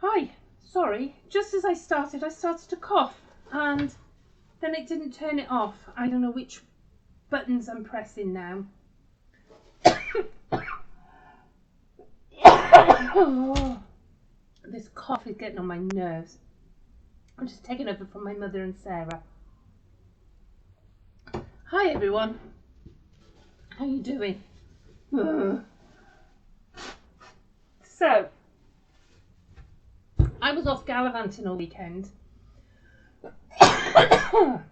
Hi, sorry, just as I started to cough and then it didn't turn it off. I don't know which buttons I'm pressing now. Oh, this cough is getting on my nerves. I'm just taking over from my mother and Sarah. Hi everyone, how you doing? So, I was off gallivanting all weekend. I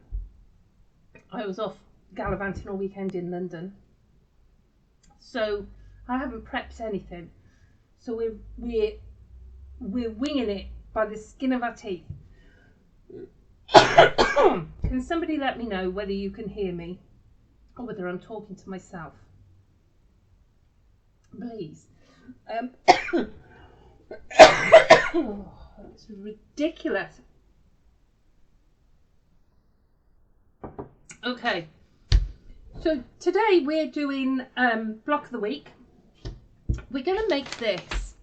was off gallivanting all weekend in London. So I haven't prepped anything. So we're winging it by the skin of our teeth. Can somebody let me know whether you can hear me or whether I'm talking to myself? Please. It's ridiculous. Okay, so today we're doing block of the week. We're going to make this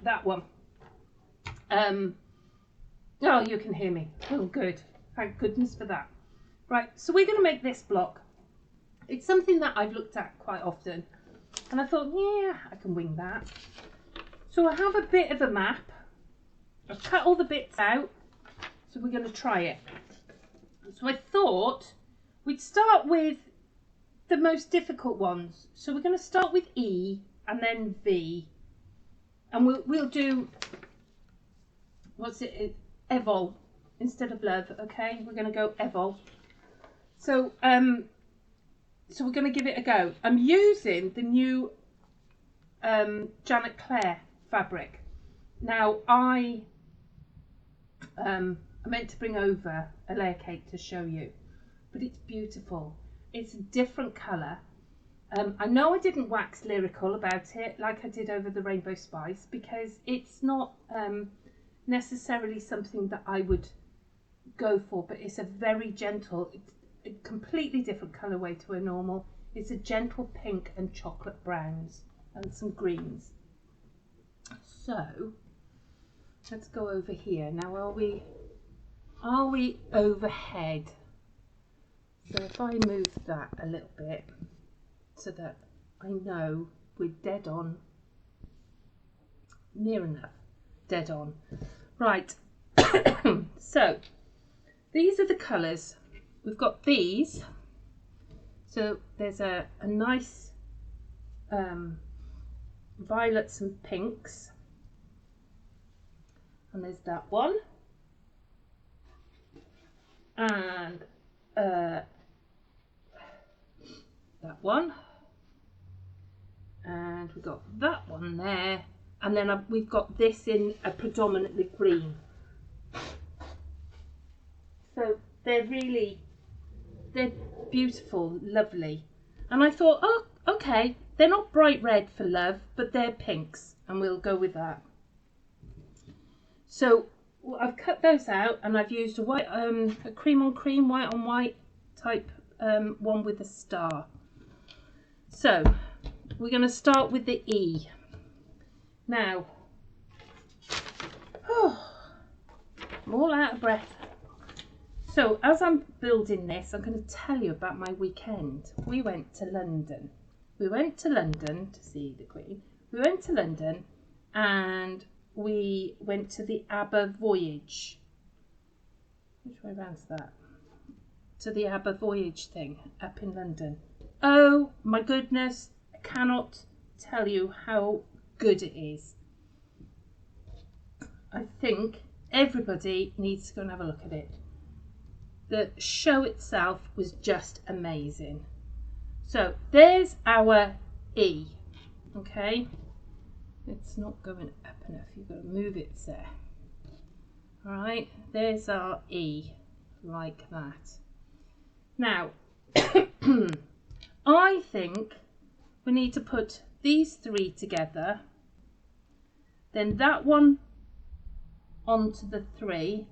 that one. Oh, you can hear me. Oh, good. Thank goodness for that. Right, so we're going to make this block. It's something that I've looked at quite often, and I thought, yeah, I can wing that. So I have a bit of a map. I've cut all the bits out, so we're going to try it. So I thought we'd start with the most difficult ones. So we're going to start with E and then V, and we'll do, what's it, Evol instead of love. Okay, we're going to go Evol. So so we're going to give it a go. I'm using the new Janet Clare fabric. Now I meant to bring over a layer cake to show you, but it's beautiful. It's a different colour. I know I didn't wax lyrical about it like I did over the Rainbow Spice, because it's not necessarily something that I would go for, but it's a very gentle, it's a completely different colourway to a normal. It's a gentle pink and chocolate browns and some greens. So let's go over here. Now are we overhead? So if I move that a little bit so that I know we're dead on, near enough, dead on. Right, so these are the colours. We've got these. So there's a nice violets and pinks. And there's that one. And that one, and we've got that one there, and then we've got this in a predominantly green. So they're beautiful, lovely. And I thought, oh, okay, they're not bright red for love, but they're pinks, and we'll go with that. So I've cut those out, and I've used a white, a cream on cream, white on white type one with a star. So we're going to start with the E. Now, I'm all out of breath. So as I'm building this, I'm going to tell you about my weekend. We went to London. We went to London to see the Queen. We went to London and we went to the ABBA Voyage. Which way round's that? To the ABBA Voyage thing up in London. Oh my goodness, I cannot tell you how good it is. I think everybody needs to go and have a look at it. The show itself was just amazing. So there's our E, okay? It's not going up enough, you've got to move it there. All right, there's our E, like that. Now, I think we need to put these three together, then that one onto the three,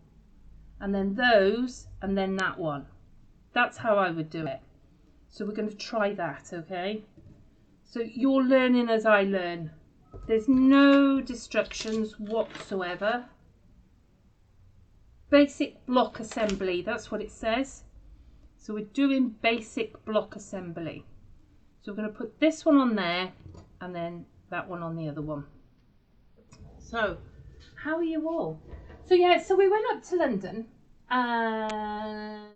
and then those, and then that one. That's how I would do it. So we're going to try that, okay? So you're learning as I learn. There's no destructions whatsoever. Basic block assembly, that's what it says. So we're doing basic block assembly. So we're going to put this one on there and then that one on the other one. So, how are you all? So yeah, so we went up to London and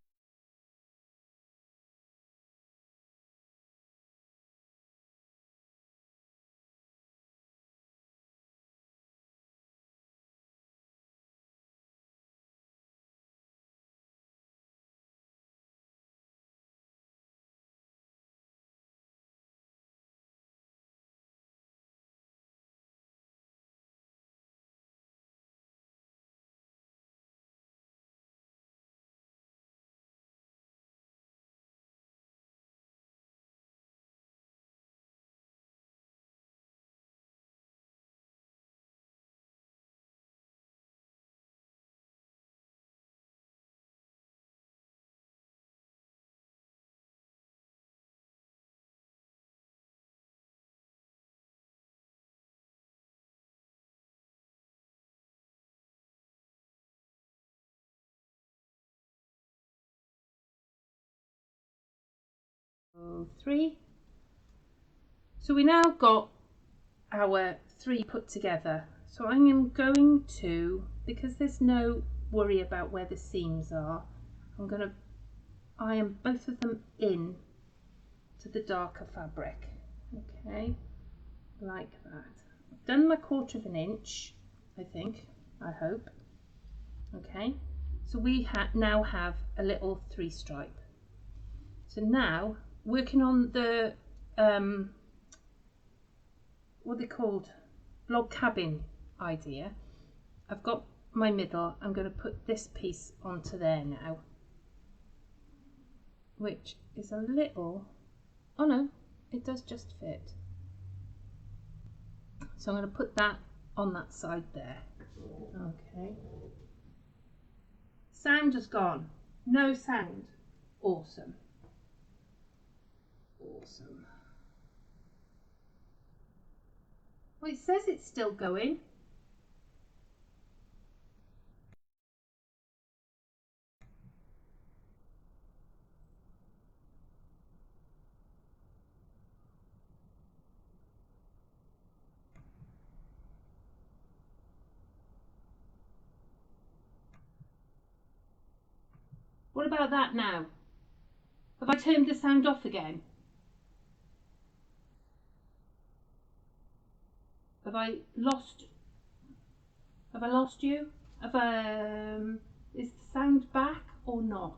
three. So we now got our three put together. So I am going to, because there's no worry about where the seams are, I'm going to iron both of them in to the darker fabric. Okay, like that. I've done my 1/4 inch, I think, I hope. Okay, so we now have a little 3 stripe. So now working on the what are they called, log cabin idea. I've got my middle. I'm going to put this piece onto there now, which is a little, oh no, it does just fit. So I'm going to put that on that side there. Okay, sound has gone, no sound. Awesome, awesome. Well, it says it's still going. What about that now? Have I turned the sound off again? Have I lost you? Is the sound back or not?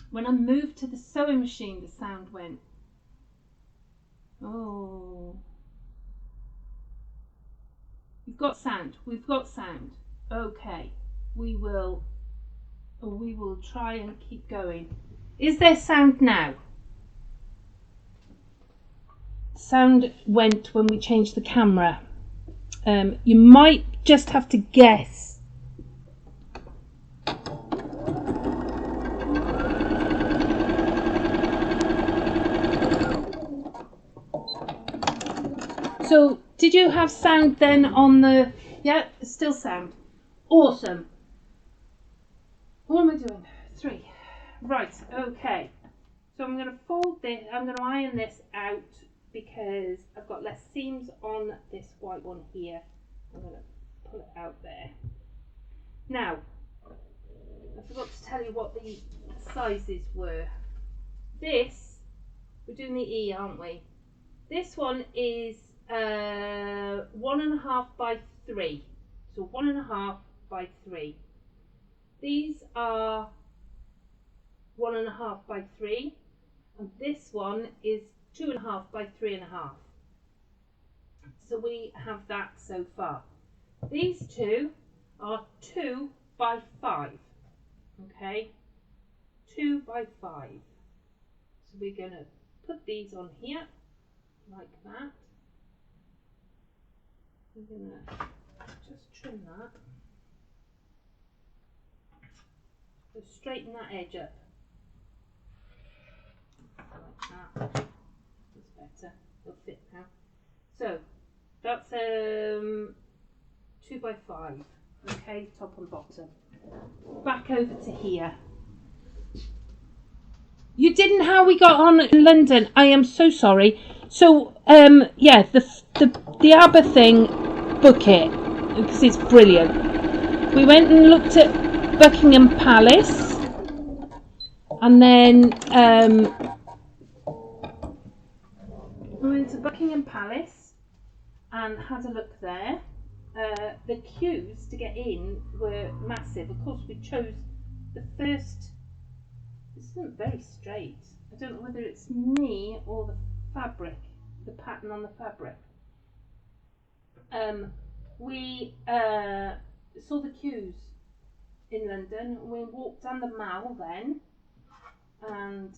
When I moved to the sewing machine, the sound went. Oh. We've got sound. We've got sound. Okay. We will try and keep going. Is there sound now? Sound went when we changed the camera. You might just have to guess. So, did you have sound then on the... Yeah, still sound. Awesome. What am I doing? 3. Right, okay. So I'm going to fold this, I'm going to iron this out because I've got less seams on this white one here. I'm going to pull it out there. Now, I forgot to tell you what the sizes were. This, we're doing the E, aren't we? This one is 1.5 by 3. So 1.5 by 3. These are 1.5 by 3. And this one is 2.5 by 3.5. So we have that so far. These two are 2 by 5. Okay, 2 by 5. So we're going to put these on here like that. We're going to just trim that. So straighten that edge up like that. better. It'll fit now. So that's 2x5. Okay, top and bottom. Back over to here. You didn't how we got on in London. I am so sorry. So yeah, the ABBA thing, book it because it's brilliant. We went and looked at Buckingham Palace, and then we went to Buckingham Palace and had a look there. The queues to get in were massive. Of course, we chose the first. This isn't very straight. I don't know whether it's me or the fabric, the pattern on the fabric. We saw the queues in London. We walked down the Mall then, and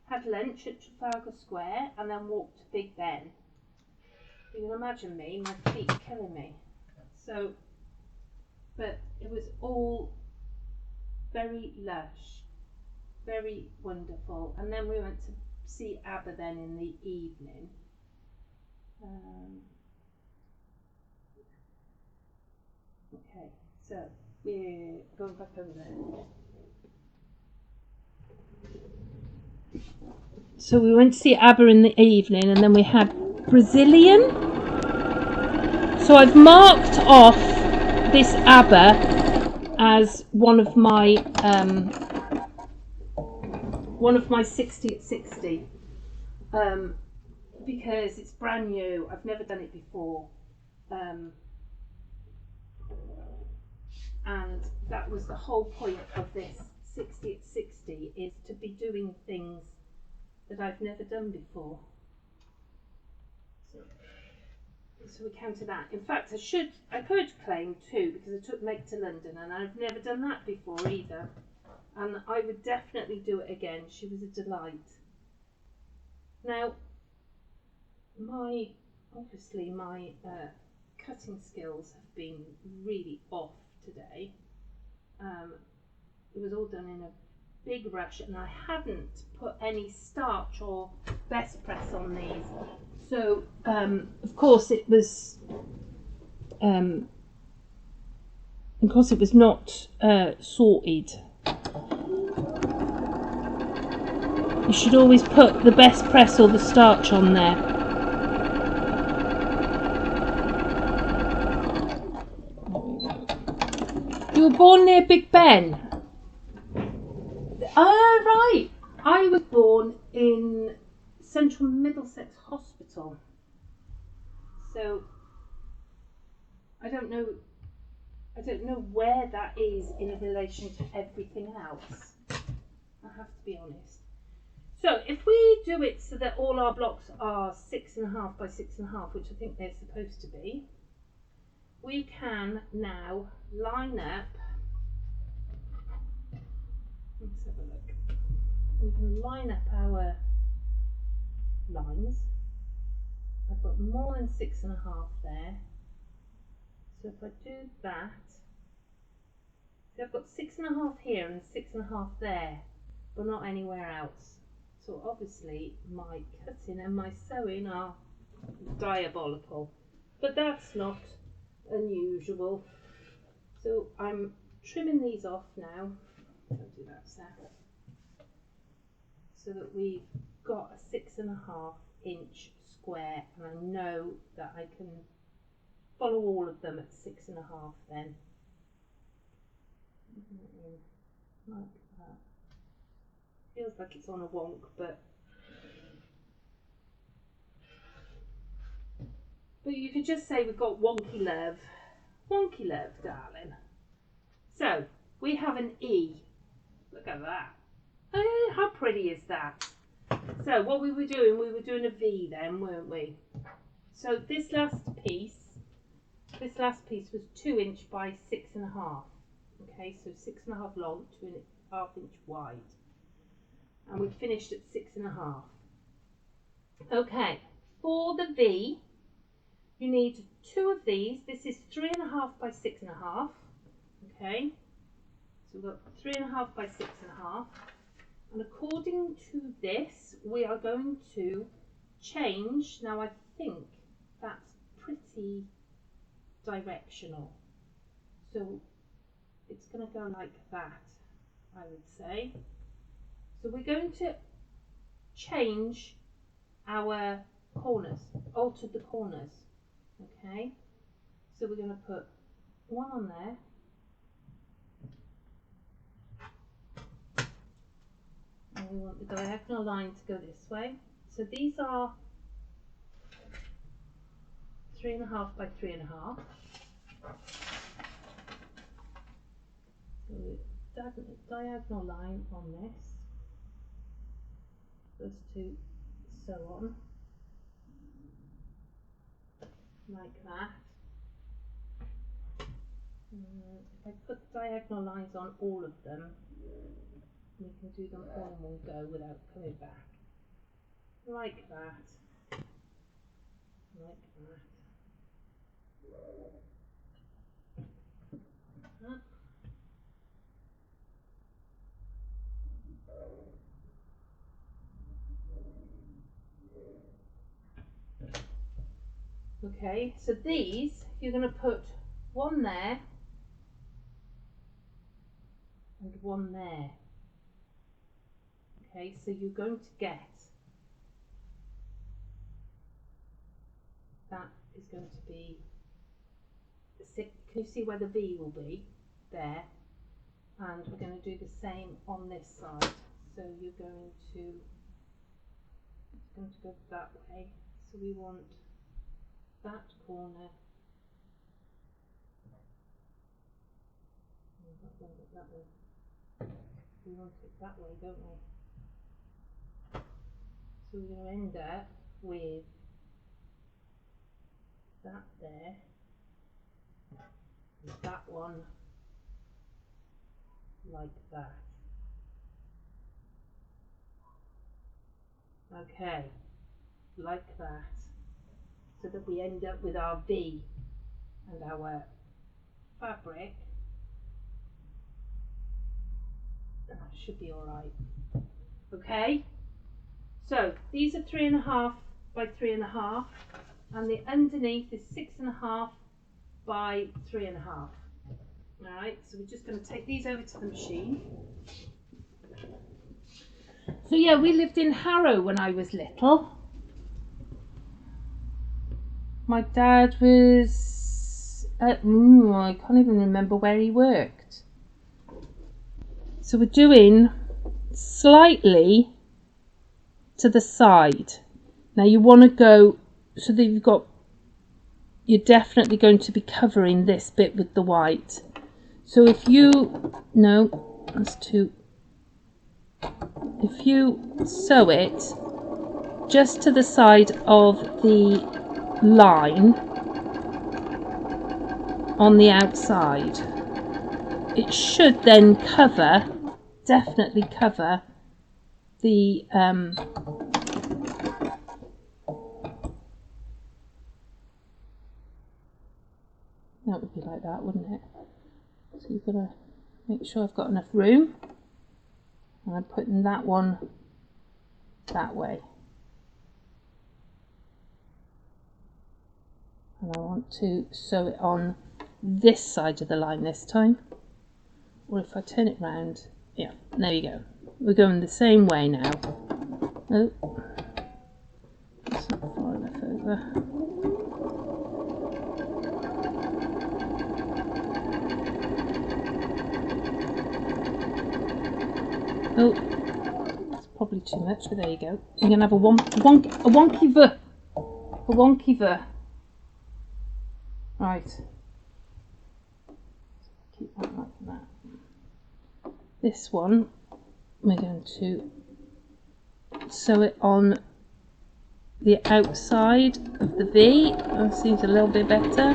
had lunch at Trafalgar Square, and then walked to Big Ben. You can imagine me, my feet killing me. So, but it was all very lush, very wonderful. And then we went to see ABBA then in the evening. Okay, so we're going back over there. So we went to see ABBA in the evening, and then we had Brazilian. So I've marked off this ABBA as one of my 60 at 60 because it's brand new. I've never done it before, and that was the whole point of this 60 at 60, is to be doing things that I've never done before. So we counted that. In fact, I could claim 2 because I took Meg to London, and I've never done that before either. And I would definitely do it again. She was a delight. Now, my cutting skills have been really off today. It was all done in a big rush, and I hadn't put any starch or best press on these. So, of course, it was not sorted. You should always put the best press or the starch on there. You were born near Big Ben? Right. I was born in Central Middlesex Hospital. So I don't know where that is in relation to everything else. I have to be honest. So if we do it so that all our blocks are 6.5 by 6.5, which I think they're supposed to be, we can now line up. Let's have a look. We can line up our lines. I've got more than 6.5 there. So if I do that, see, I've got 6.5 here and 6.5 there, but not anywhere else. So obviously my cutting and my sewing are diabolical, but that's not unusual. So I'm trimming these off now. Don't do that, Seth. So that we've got a 6.5 inch square, and I know that I can follow all of them at 6.5 then. Like that. Feels like it's on a wonk, but you could just say we've got wonky love. Wonky love, darling. So we have an E. Look at that. Oh, how pretty is that? So what we were doing a V then, weren't we? So this last piece was 2 inch by 6.5. Okay, so 6.5 long, 2.5 inch wide. And we finished at 6.5. Okay, for the V, you need 2 of these. This is 3.5 by 6.5. Okay, so we've got 3.5 by 6.5. And according to this, we are going to change. Now I think that's pretty directional. So it's going to go like that, I would say. So we're going to change our corners, alter the corners. Okay, so we're going to put one on there. And we want the diagonal line to go this way. So these are 3.5 by 3.5. So diagonal line on this. Those two sew on like that. If I put diagonal lines on all of them, we can do them all in one go without coming back. Like that. Like that. Okay, so these, you're going to put one there and one there. Okay, so you're going to get, that is going to be, can you see where the V will be? There. And we're going to do the same on this side. So you're going to, it's going to go that way. So we want that corner, that way. We want it that way, don't we? So we're going to end up with that there, and that one like that. Okay, like that, so that we end up with our V and our fabric. That should be all right. Okay, so these are 3.5 by 3.5, and the underneath is 6.5 by 3.5. All right, so we're just going to take these over to the machine. So yeah, we lived in Harrow when I was little. My dad was at, I can't even remember where he worked. So we're doing slightly to the side. Now you want to go so that you're definitely going to be covering this bit with the white. So if you, no, that's too, if you sew it just to the side of the line on the outside, it should then cover, definitely cover the that would be like that, wouldn't it? So you've got to make sure I've got enough room, and I'm putting that one that way, and I want to sew it on this side of the line this time, or if I turn it round, yeah, there you go, we're going the same way now. Oh, that's not far enough over. Oh, it's probably too much, but there you go. You're going to have a wonky V. Right. Keep that like that. This one, we're going to sew it on the outside of the V. That seems a little bit better.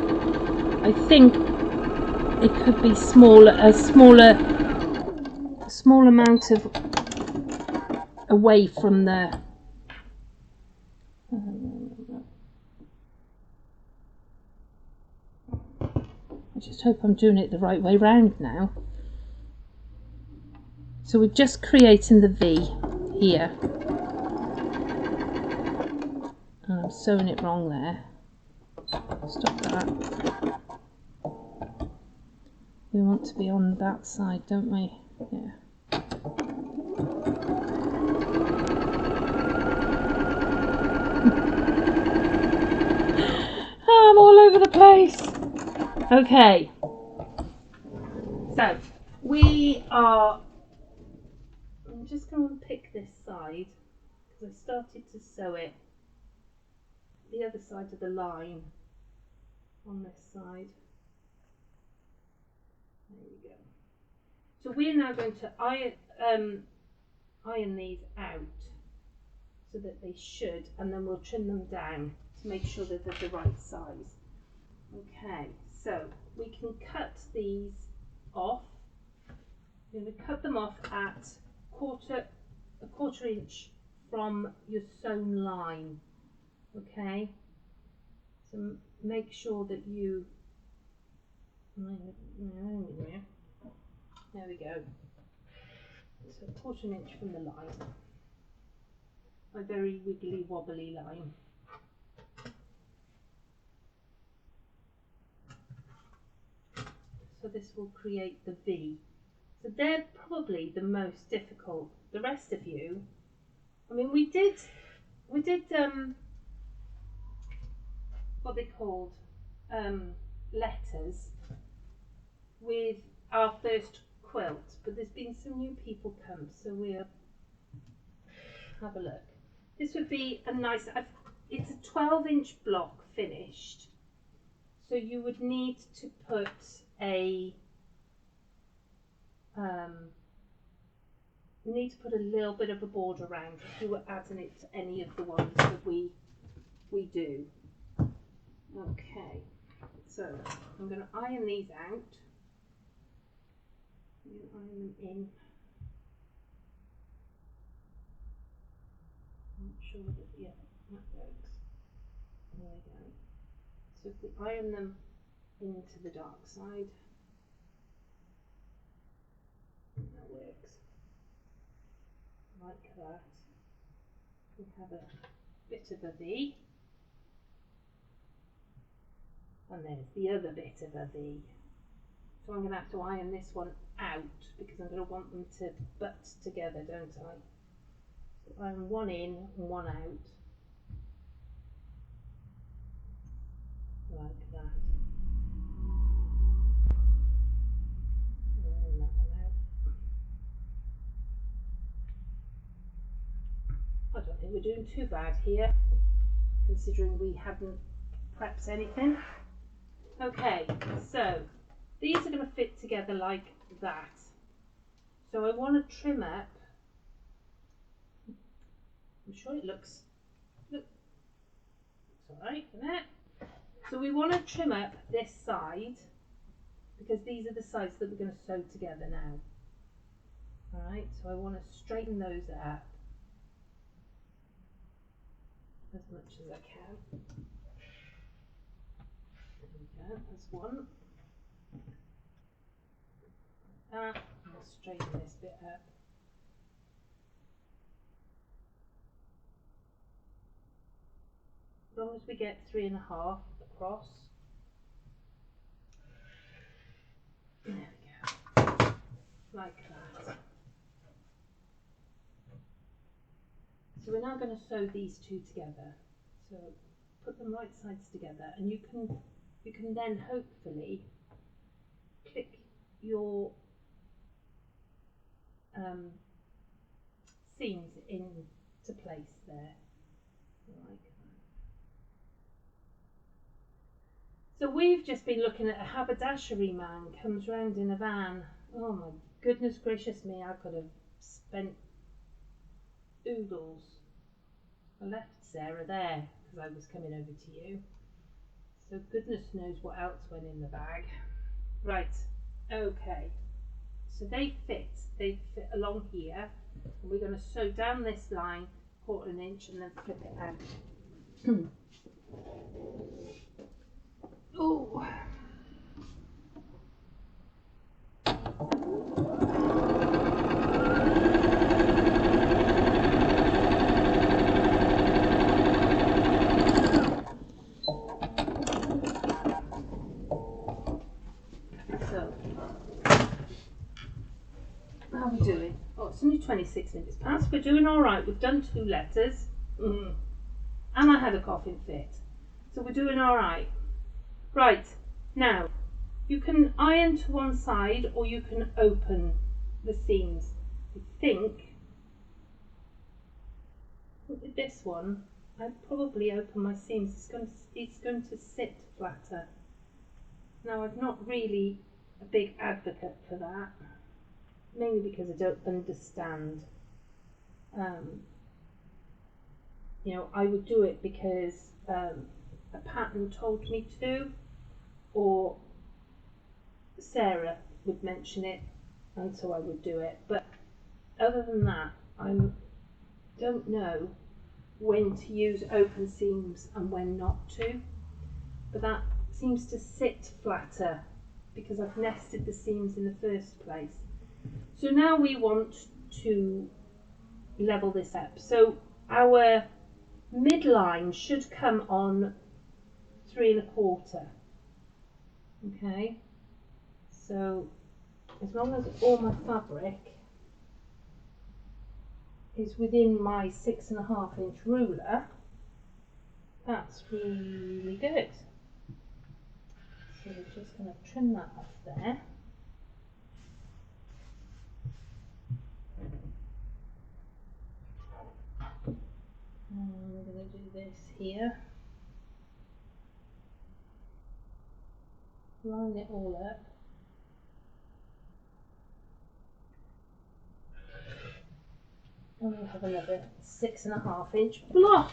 I think it could be a small amount of away from the I just hope I'm doing it the right way round now. So we're just creating the V here. And I'm sewing it wrong there. Stop that. We want to be on that side, don't we? Yeah. Oh, I'm all over the place. Okay. So we are. I'm just going to pick this side because I started to sew it the other side of the line on this side. There we go. So we're now going to iron these out so that they should, and then we'll trim them down to make sure that they're the right size. Okay, so we can cut these off. We're going to cut them off at a quarter inch from your sewn line. Okay, so make sure that you. There we go. So a quarter inch from the line. A very wiggly wobbly line. So this will create the V. So they're probably the most difficult. The rest of you, I mean, we did what they called letters with our first quilt, but there's been some new people come, so we'll have a look. This would be a nice, it's a 12-inch block finished, so you would need to put a little bit of a border around if you were adding it to any of the ones that we do. Okay, so I'm going to iron these out. Iron them in. I'm not sure that, yeah, that works. There we go. So if we iron them into the dark side, that works. Like that. We have a bit of a V. And there's the other bit of a V. So I'm going to have to iron this one out because I'm going to want them to butt together, don't I? So iron one in and one out. Like that. Iron that one out. I don't think we're doing too bad here, considering we haven't prepped anything. Okay, so these are going to fit together like that. So I want to trim up. I'm sure it looks alright, isn't it? So we want to trim up this side because these are the sides that we're going to sew together now. Alright, so I want to straighten those up as much as I can. There we go, that's one. That, I'll straighten this bit up. As long as we get 3.5 across. There we go. Like that. So we're now going to sew these two together. So put them right sides together, and you can then hopefully click your seams into place there. Like that. So we've just been looking at a haberdashery man comes round in a van. Oh my goodness gracious me, I could have spent oodles. I left Sarah there because I was coming over to you. So goodness knows what else went in the bag. Right, okay. So they fit along here. And we're going to sew down this line 1/4 inch and then flip it out. Oh. minutes past. We're doing all right. We've done 2 letters. And I had a coughing fit. So we're doing all right. Right, now, you can iron to one side or you can open the seams. I think with this one, I'd probably open my seams. It's going to sit flatter. Now, I'm not really a big advocate for that, mainly because I don't understand. You know, I would do it because a pattern told me to, or Sarah would mention it, and so I would do it. But other than that, I don't know when to use open seams and when not to. But that seems to sit flatter because I've nested the seams in the first place. So now we want to level this up. So our midline should come on 3 1/4. Okay, so as long as all my fabric is within my 6 1/2 inch ruler, that's really good. So we're just going to trim that off there. And we're going to do this here. Line it all up. And we have another 6 1/2 inch block.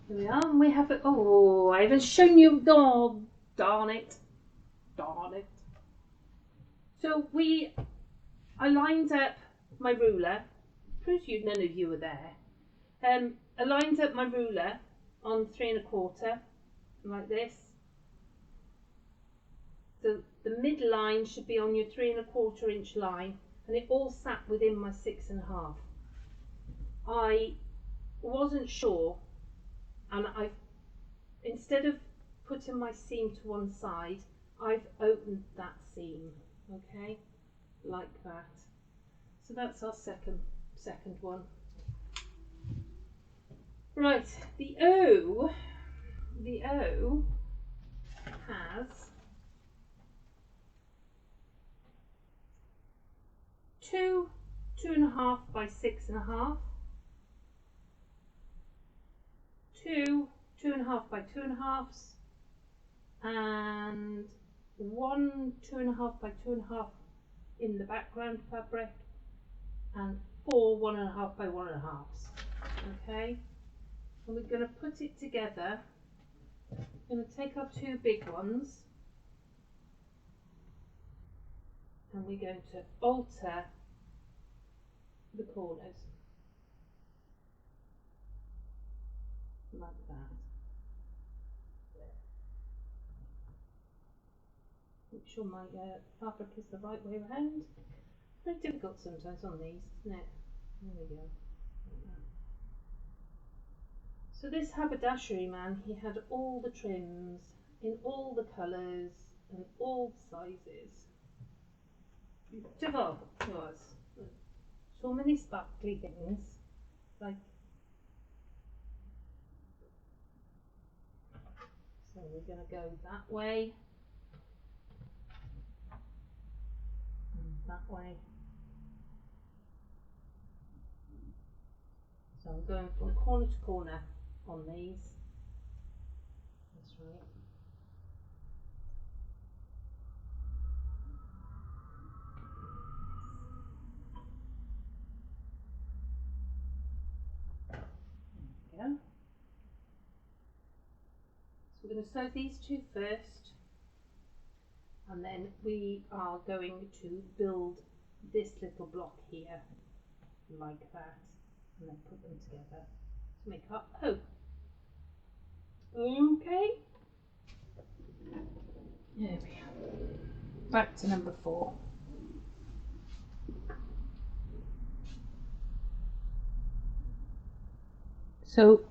Here we are, and we have it. Oh, I haven't shown you. Oh, darn it. Darn it. So I lined up my ruler. Proves you none of you were there. I lined up my ruler on 3 1/4, like this. So the midline should be on your 3 1/4 inch line, and it all sat within my 6 1/2. I wasn't sure, and instead of putting my seam to one side, I've opened that seam, okay, like that. So that's our second one. Right, the O has 2 2.5 by 6 1/2, 2 2.5 by 2 1/2, and 1 2.5 by 2 1/2 in the background fabric, and 4 1.5 by 1 1/2. Okay, and we're going to put it together. We're going to take our 2 big ones, and we're going to alter the corners like that. Make sure my fabric is the right way around. Very difficult sometimes on these, isn't it? There we go. Like that. So this haberdashery man, he had all the trims in all the colours and all the sizes. Beautiful it was. So many sparkly things. Like, so we're going to go that way and that way. So I'm going from corner to corner on these. That's right. There we go. So we're going to sew these 2 first, and then we are going to build this little block here like that, and then put them together to make our O. Okay, there we are. Back to number 4. So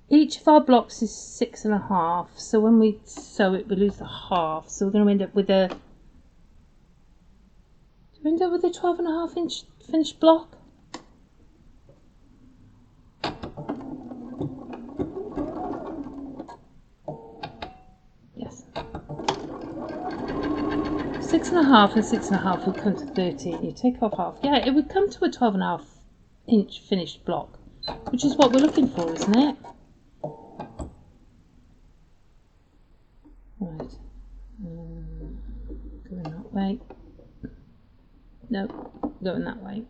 each of our blocks is 6 1/2, so when we sew it we lose the half, so we're going to end up with a we end up with a 12.5 inch finished block. Yes. 6.5 and 6.5 would come to 13. You take off half. Yeah, it would come to a 12.5 inch finished block, which is what we're looking for, isn't it? Right. Going that way. No, going that way.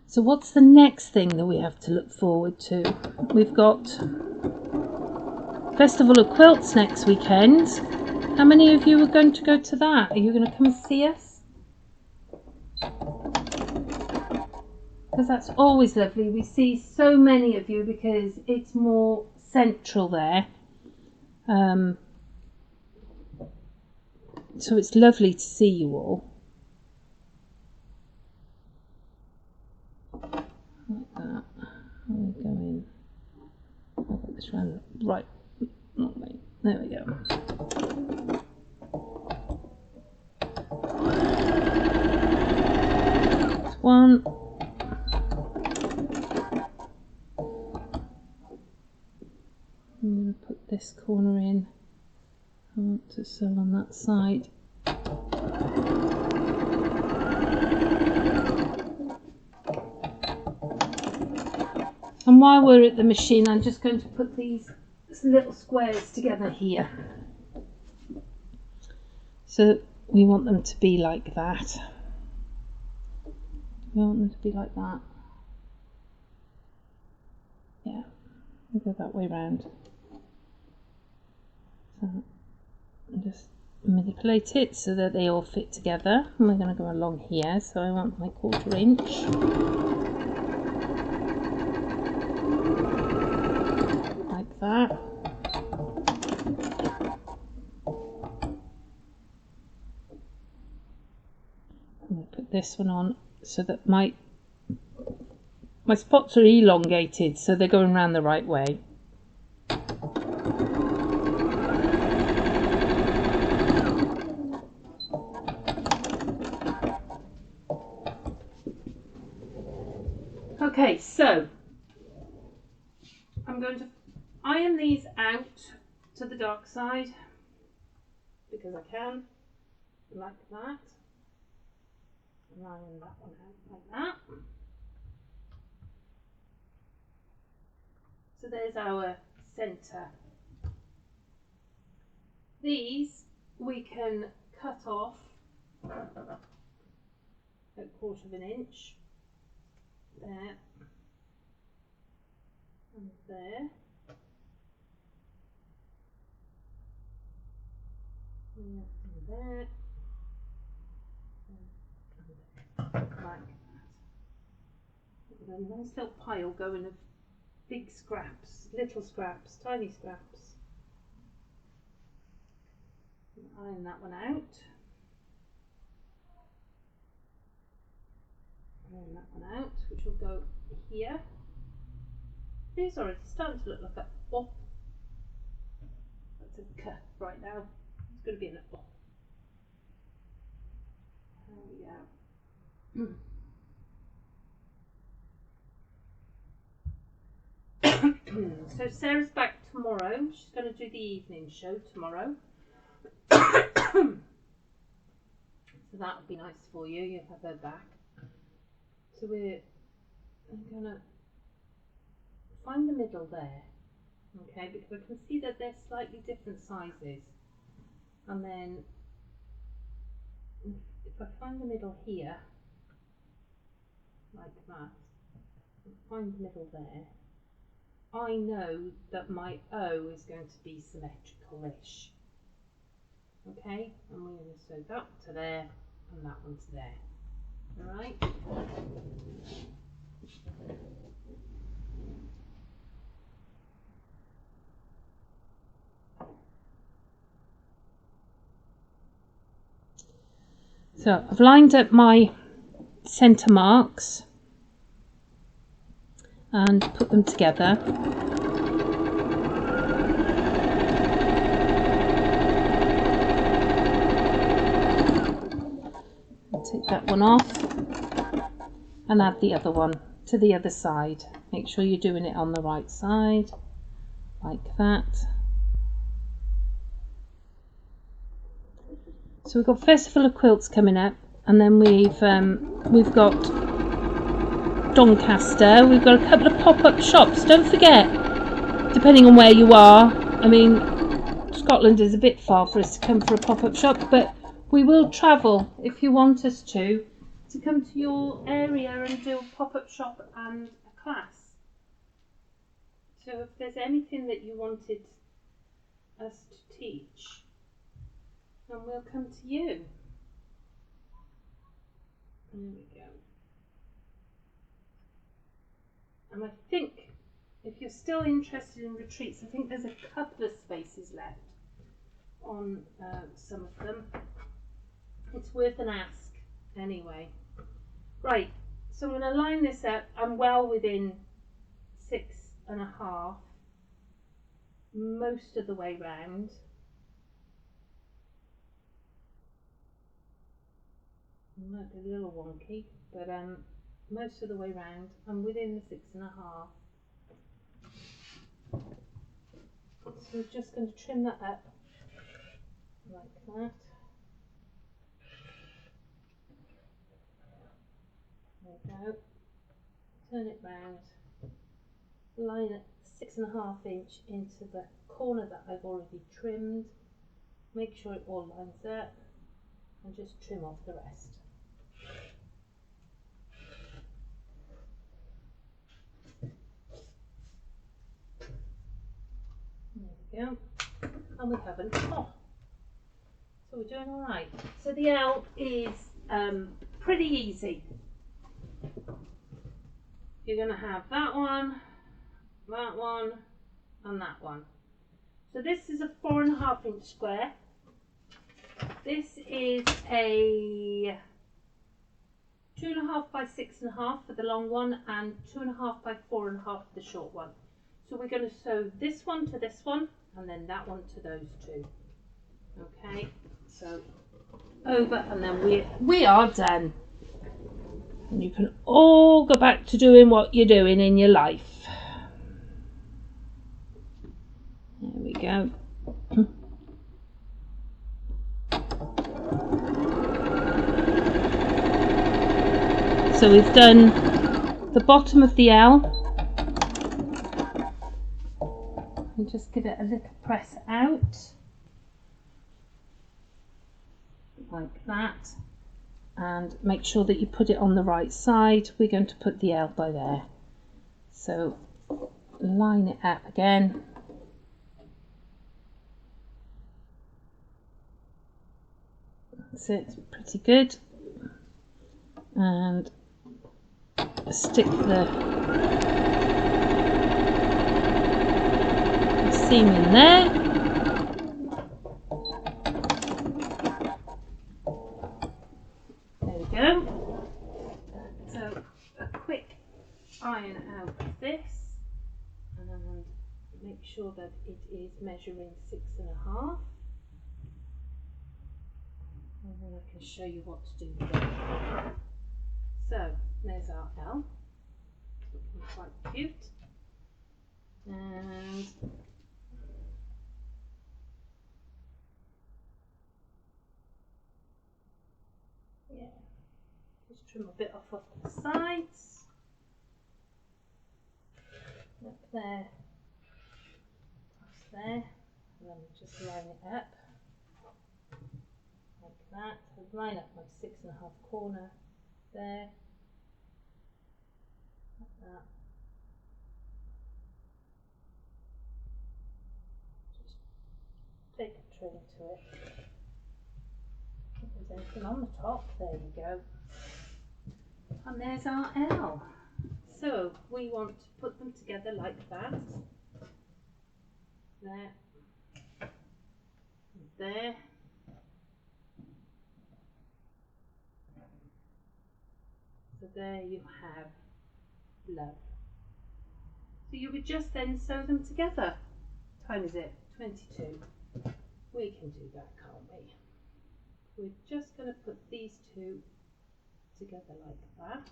So what's the next thing that we have to look forward to? We've got Festival of Quilts next weekend. How many of you are going to go to that? Are you going to come and see us? Because that's always lovely. We see so many of you because it's more central there. So it's lovely to see you all. Like that. We're going. I've got this round right. Not me. There we go. That's one. I'm going to put this corner in. I want to sew on that side. And while we're at the machine, I'm just going to put these little squares together here. So we want them to be like that. We want them to be like that. Yeah, we'll go that way round. So just manipulate it so that they all fit together. And we're going to go along here, so I want my 1/4 inch. Like that. I'm going to put this one on so that my spots are elongated, so they're going around the right way. Okay, so I'm going to iron these out to the dark side because I can, like that. And iron that one out like that. So there's our centre. These we can cut off at 1/4 inch. There and there. And there. And like that. With a nice little pile going of big scraps, little scraps, tiny scraps. And iron that one out. Iron that one out, which will go here. These are starting to look like a oh. That's a K right now. It's going to be an oh. There we go. So Sarah's back tomorrow. She's going to do the evening show tomorrow. So that would be nice for you. You'll have her back. So I'm going to find the middle there. Okay, because I can see that they're slightly different sizes. And then if I find the middle here, like that, find the middle there, I know that my O is going to be symmetrical-ish. Okay, and we're going to sew that to there and that one to there. Alright? So I've lined up my centre marks and put them together. Take that one off and add the other one to the other side. Make sure you're doing it on the right side, like that. So we've got Festival of Quilts coming up, and then we've got Doncaster. We've got a couple of pop-up shops. Don't forget, depending on where you are. I mean, Scotland is a bit far for us to come for a pop-up shop, but we will travel if you want us to come to your area and do a pop-up shop and a class. So if there's anything that you wanted us to teach, then we'll come to you. There we go. And I think if you're still interested in retreats, I think there's a couple of spaces left on some of them. It's worth an ask anyway. Right, so I'm going to line this up. I'm well within 6.5 most of the way round. It might be a little wonky, but most of the way round I'm within the 6.5. So we're just going to trim that up like that. There we go. Turn it round. Line it 6.5 inch into the corner that I've already trimmed. Make sure it all lines up and just trim off the rest. There we go. And we haven't. Oh, so we're doing all right. So the L is pretty easy. You're going to have that one, and that one. So this is a 4.5 inch square. This is a 2.5 by 6.5 for the long one, and 2.5 by 4.5 for the short one. So we're going to sew this one to this one, and then that one to those two. Okay, so over, and then we are done. And you can all go back to doing what you're doing in your life. There we go. So we've done the bottom of the L. And just give it a little press out. Like that. And make sure that you put it on the right side. We're going to put the L by there. So line it up again. That's it, it's pretty good. And stick the seam in there. There we go. So a quick iron out of this and make sure that it is measuring 6.5. And then I can show you what to do with it. So there's our L. It's looking quite cute. And yeah, just trim a bit off the sides. Up there, across there, and then just line it up like that. So line up my 6.5 corner there, like that. Just take a trim to it. If there's anything on the top, there you go. And there's our L. So we want to put them together like that. There. There. So there you have love. So you would just then sew them together. What time is it? 22. We can do that, can't we? We're just going to put these two together like that.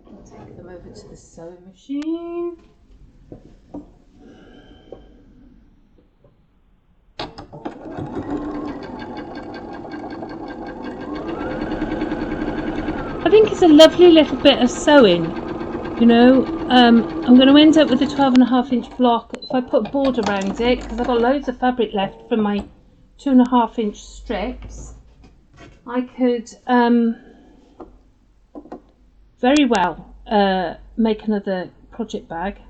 I'll take them over to the sewing machine. I think it's a lovely little bit of sewing, you know. I'm going to end up with a 12.5-inch block. If I put a board around it, because I've got loads of fabric left from my 2.5-inch strips, I could very well make another project bag.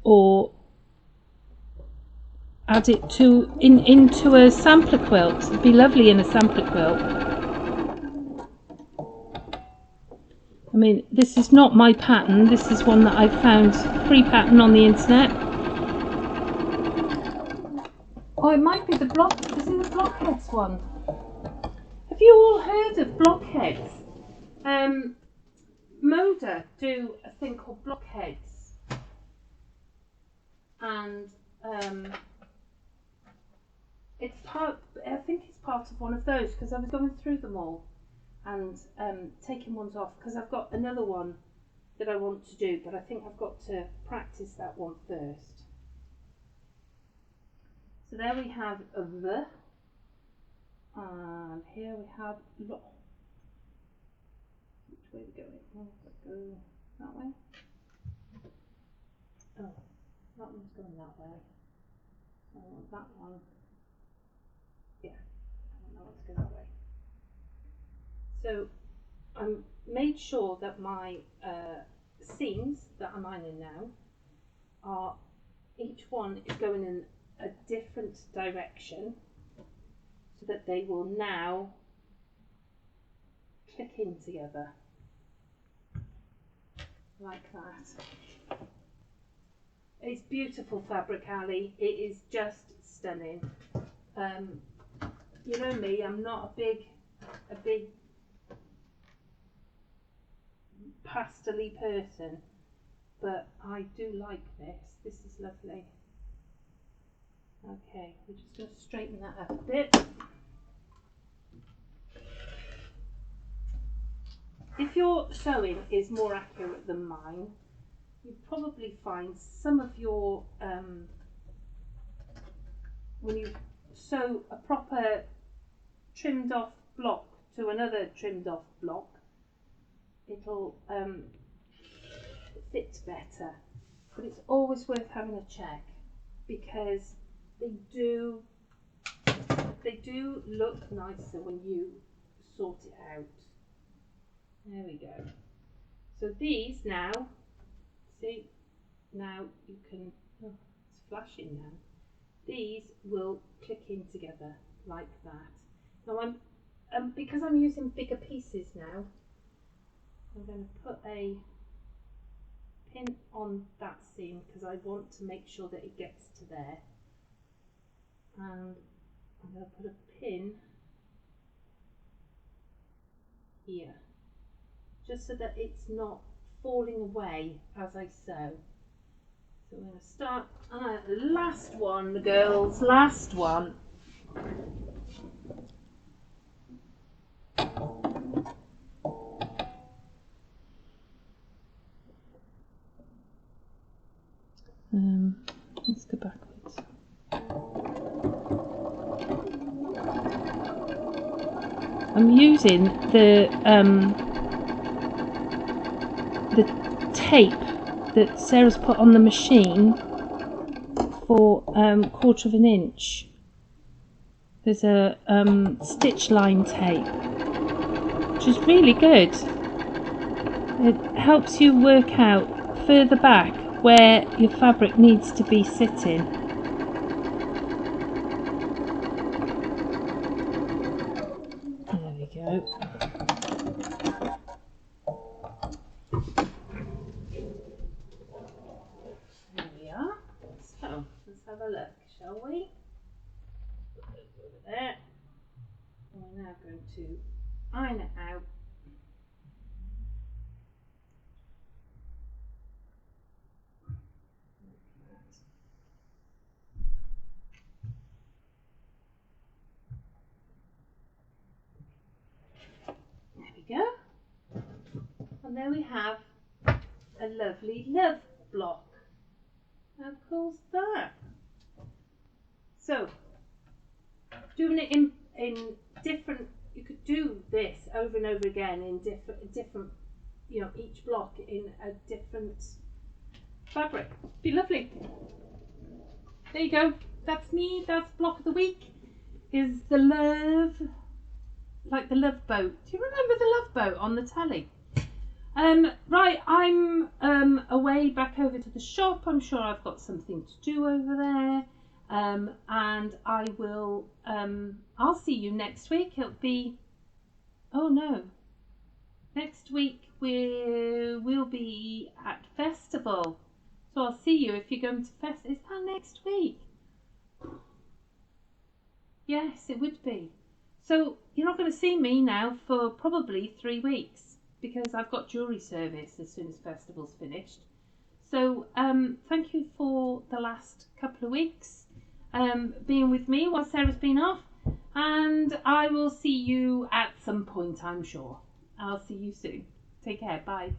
Or add it into a sampler quilt. It'd be lovely in a sampler quilt. I mean, this is not my pattern. This is one that I found free pattern on the internet. Oh, it might be the block. Is it the blockheads one? Have you all heard of blockheads? Moda do a thing called blockheads, and it's part. I think it's part of one of those, because I was going through them all and taking ones off, because I've got another one that I want to do, but I think I've got to practice that one first. So there we have the, and here we have lo. Which way are we going? Go that way. Oh, that one's going that way. I want that one. Yeah, I want that one to go that way. So I made sure that my seams that I'm ironing now are, each one is going in a different direction, so that they will now click in together like that. It's beautiful fabric, Ali. It is just stunning. You know me, I'm not a big pastel-y person, but I do like this. This is lovely. Okay, we're just going to straighten that up a bit. If your sewing is more accurate than mine, you probably find some of your, when you sew a proper trimmed off block to another trimmed off block, it'll fit better. But it's always worth having a check, because they do look nicer when you sort it out. There we go. So these now, see, now you can, oh, it's flashing now. These will click in together like that. Now I'm because I'm using bigger pieces now, I'm going to put a pin on that seam, because I want to make sure that it gets to there. And I'm going to put a pin here, just so that it's not falling away as I sew. So I'm going to start, last one, girls, last one. Let's go backwards. I'm using the tape that Sarah's put on the machine for 1/4 inch. There's a stitch line tape, which is really good. It helps you work out further back where your fabric needs to be sitting. There we go. There we are. So let's have a look, shall we? Over there. We're now going to iron it out. there we have a lovely love block. How cool's that? So, doing it in different, you could do this over and over again in different, you know, each block in a different fabric. Be lovely. There you go. That's me. That's block of the week. Is the love, like the love boat. Do you remember the love boat on the telly? Right, I'm away back over to the shop. I'm sure I've got something to do over there. And I will, I'll see you next week. It'll be, oh no, next week we'll be at festival. So I'll see you if you're going to fest. Is that next week? Yes, it would be. So you're not going to see me now for probably 3 weeks because I've got jewellery service as soon as festival's finished. So thank you for the last couple of weeks being with me while Sarah's been off, and I will see you at some point, I'm sure. I'll see you soon. Take care. Bye.